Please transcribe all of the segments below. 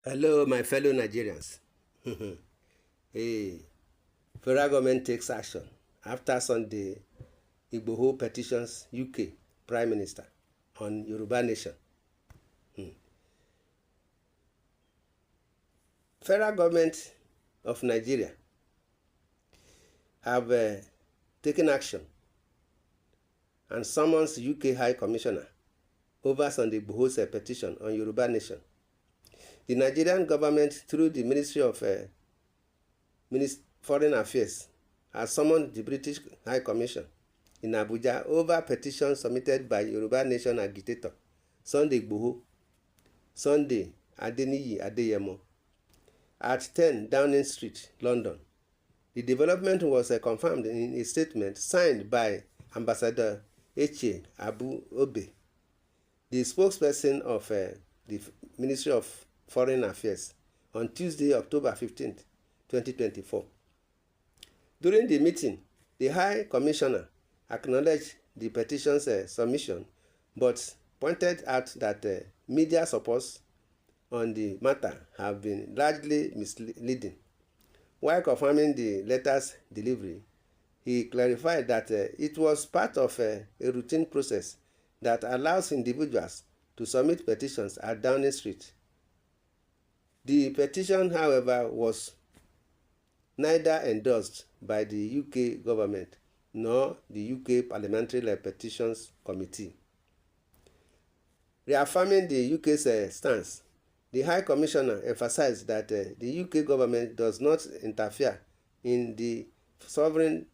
Hello, my fellow Nigerians. Hey, federal government takes action after Sunday Igboho petitions UK Prime Minister on Yoruba nation. Federal government of Nigeria have taken action and summons UK High Commissioner over Sunday Igboho's petition on Yoruba nation. The Nigerian government, through the Ministry of Foreign Affairs, has summoned the British High Commission in Abuja over petitions submitted by Yoruba Nation agitator Sunday Igboho, Sunday Adeniyi Adeyemo, at 10 Downing Street, London. The development was confirmed in a statement signed by Ambassador Eche Abu Obe, the spokesperson of the Ministry of Foreign Affairs, on Tuesday, October 15, 2024. During the meeting, the High Commissioner acknowledged the petition's submission, but pointed out that media supports on the matter have been largely misleading. While confirming the letter's delivery, he clarified that it was part of a routine process that allows individuals to submit petitions at Downing Street. The petition, however, was neither endorsed by the UK government nor the UK Parliamentary Petitions Committee. Reaffirming the UK's stance, the High Commissioner emphasized that the UK government does not interfere in the sovereign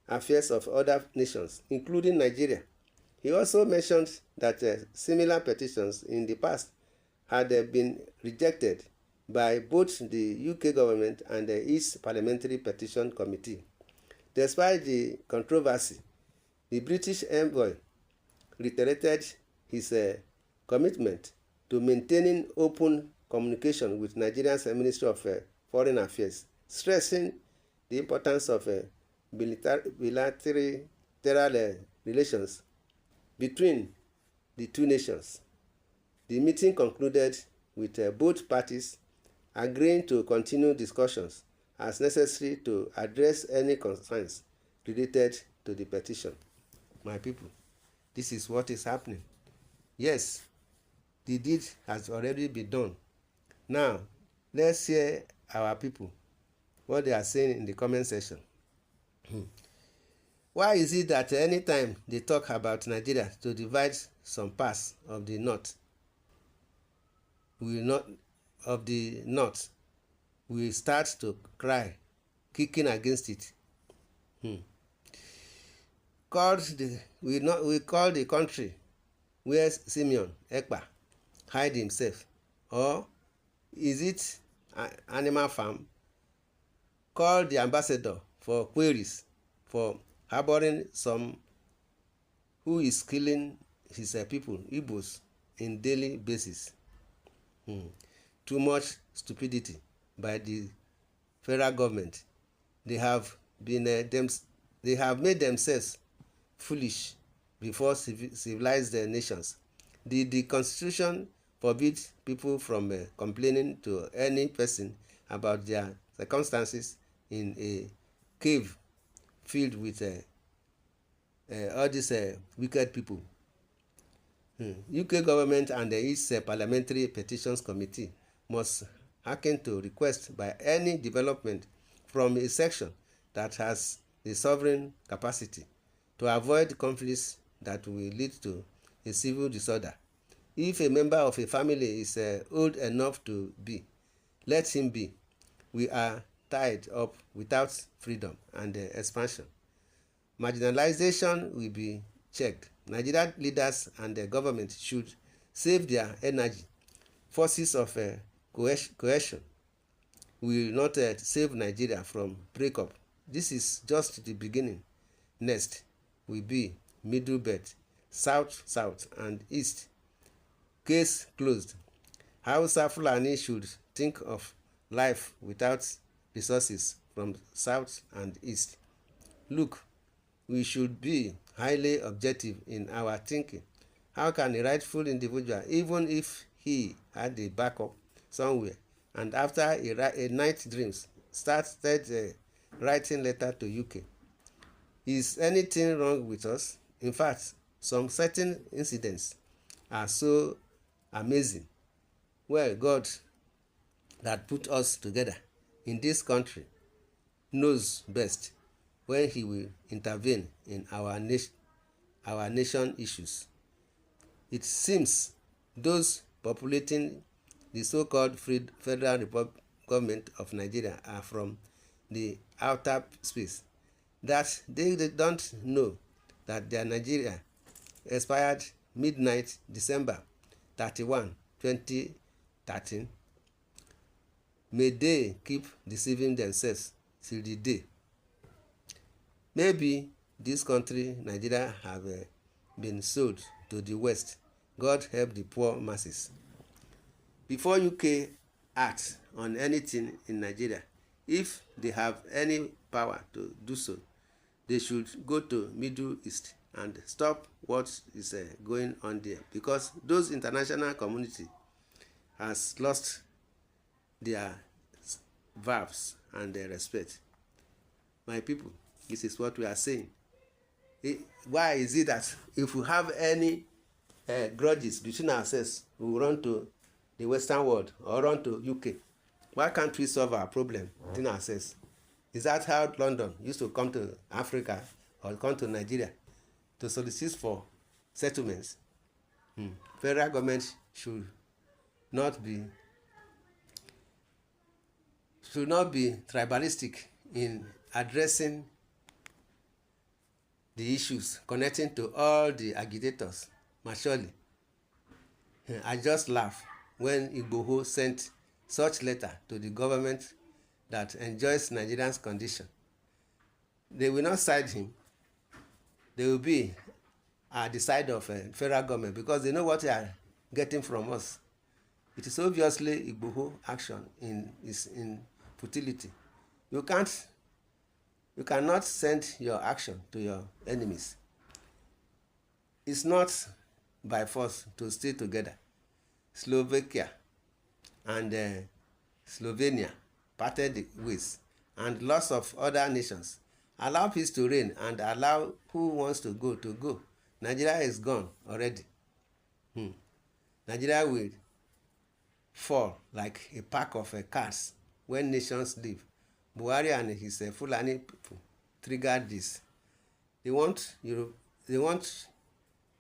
affairs of other nations, including Nigeria. He also mentioned that similar petitions in the past had been rejected by both the UK government and its Parliamentary Petition Committee. Despite the controversy, the British envoy reiterated his commitment to maintaining open communication with Nigeria's Ministry of Foreign Affairs, stressing the importance of bilateral relations between the two nations. The meeting concluded with both parties agreeing to continue discussions as necessary to address any concerns related to the petition. My people, this is what is happening. Yes, the deed has already been done. Now, let's hear our people, what they are saying in the comment section. Why is it that anytime they talk about Nigeria to divide some parts of the north, we start to cry, kicking against it? We call the country where Simeon Ekpa hide himself, or is it animal farm? Call the ambassador for queries for harboring some who is killing his people, Igboho'S, in daily basis. Too much stupidity by the federal government. They have made themselves foolish before civilized nations. The Constitution forbids people from complaining to any person about their circumstances in a cave filled with all these wicked people. UK government and its Parliamentary Petitions Committee must hearken to requests by any development from a section that has the sovereign capacity to avoid conflicts that will lead to a civil disorder. If a member of a family is old enough to be, let him be. We are tied up without freedom and expansion. Marginalization will be checked. Nigerian leaders and the government should save their energy. Forces of cohesion will not save Nigeria from breakup. This is just the beginning. Next will be middle belt, south, and east. Case closed. Hausa Fulani should think of life without resources from south and east. Look, we should be highly objective in our thinking. How can a rightful individual, even if he had a backup somewhere, and after a night dreams, started writing letter to UK. Is anything wrong with us? In fact, some certain incidents are so amazing. Well, God that put us together in this country knows best when he will intervene in our nation issues. It seems those populating the so-called Federal Government of Nigeria are from the outer space, that they don't know that their Nigeria expired midnight December 31, 2013. May they keep deceiving themselves till the day. Maybe this country, Nigeria, have been sold to the West. God help the poor masses. Before UK acts on anything in Nigeria, if they have any power to do so, they should go to Middle East and stop what is going on there, because those international community has lost their verbs and their respect. My people, this is what we are saying. Why is it that if we have any grudges between ourselves, we will run to the Western world or run to UK? Why can't we solve our problem between ourselves? Is that how London used to come to Africa or come to Nigeria to solicit for settlements? Federal government should not be tribalistic in addressing the issues connecting to all the agitators maturely. I just laugh when Igboho sent such letter to the government that enjoys Nigerians' condition. They will not side him. They will be at the side of federal government because they know what they are getting from us. It is obviously Igboho action is in futility. You cannot send your action to your enemies. It's not by force to stay together. Slovakia and Slovenia parted ways, and lots of other nations. Allow peace to reign and allow who wants to go to go. Nigeria is gone already. Nigeria will fall like a pack of cats when nations leave. Buhari and his Fulani people triggered this. They want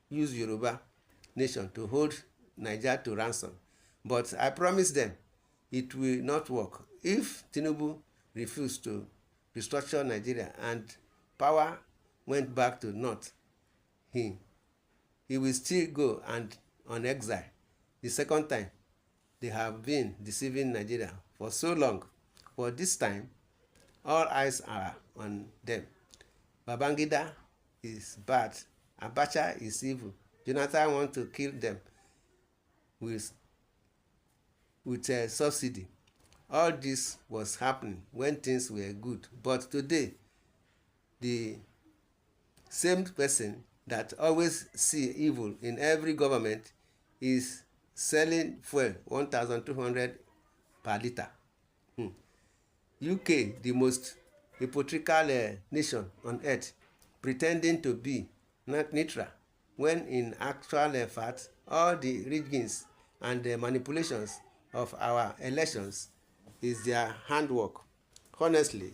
use Yoruba nation to hold Nigeria to ransom. But I promise them it will not work. If Tinubu refused to restructure Nigeria and power went back to North, he will still go and on exile. The second time, they have been deceiving Nigeria for so long. For this time, all eyes are on them. Babangida is bad. Abacha is evil. Jonathan wants to kill them with a subsidy. All this was happening when things were good. But today, the same person that always see evil in every government is selling fuel 1,200 per liter. UK, the most hypocritical nation on earth, pretending to be neutral, when in actual fact, all the riggings and the manipulations of our elections is their handwork. Honestly,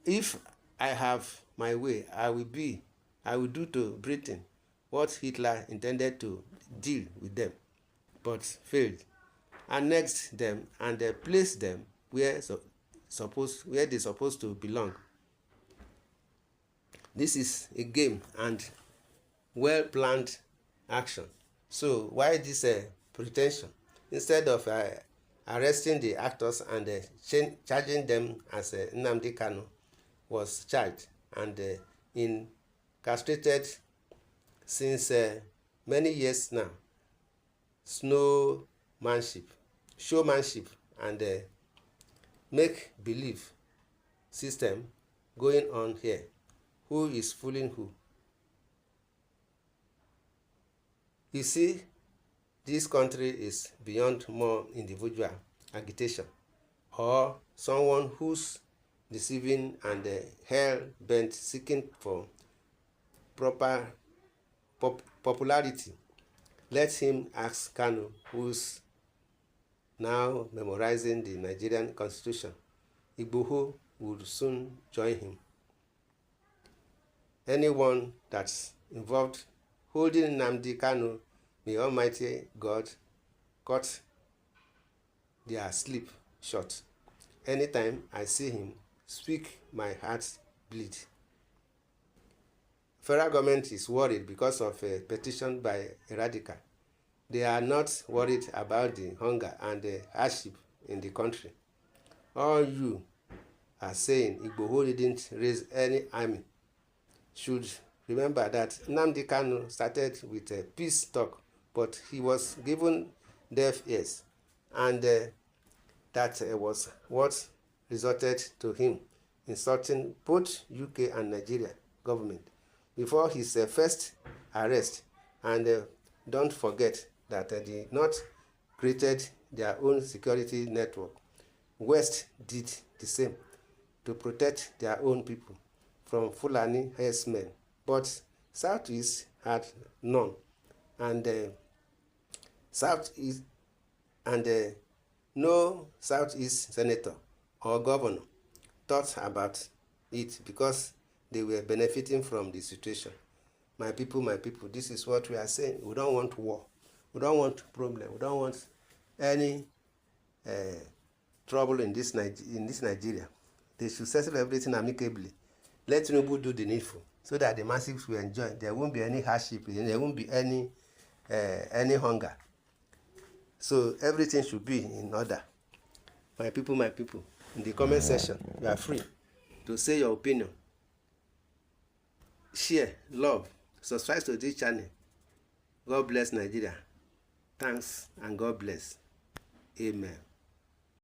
if I have my way, I will do to Britain what Hitler intended to deal with them, but failed. Annex them and place them where they're supposed to belong. This is a game and well-planned action. So why this pretension? Instead of arresting the actors and charging them as Nnamdi Kanu was charged and incarcerated since many years now, showmanship and make-believe system going on here. Who is fooling who? You see, this country is beyond more individual agitation, or someone who's deceiving and hell-bent seeking for popularity, let him ask Kanu, who's now memorizing the Nigerian constitution. Igboho would soon join him. Anyone that's involved holding Nnamdi Kanu, may Almighty God cut their sleep short. Anytime I see him speak, my heart bleed. Federal government is worried because of a petition by a radical. They are not worried about the hunger and the hardship in the country. All you are saying Igboho didn't raise any army should remember that Nnamdi Kanu started with a peace talk, but he was given deaf ears, and that was what resulted to him insulting both UK and Nigeria government before his first arrest. And don't forget that the North created their own security network. West did the same to protect their own people from Fulani herdsmen, but Southeast had none, and no Southeast senator or governor thought about it because they were benefiting from the situation. My people, this is what we are saying. We don't want war. We don't want problem. We don't want any trouble in this Nigeria. They should settle everything amicably. Let Tinubu do the needful so that the masses will enjoy. There won't be any hardship. There won't be any hunger. So everything should be in order. My people, in the comment section, you are free to say your opinion. Share, love, subscribe to this channel. God bless Nigeria. Thanks and God bless. Amen.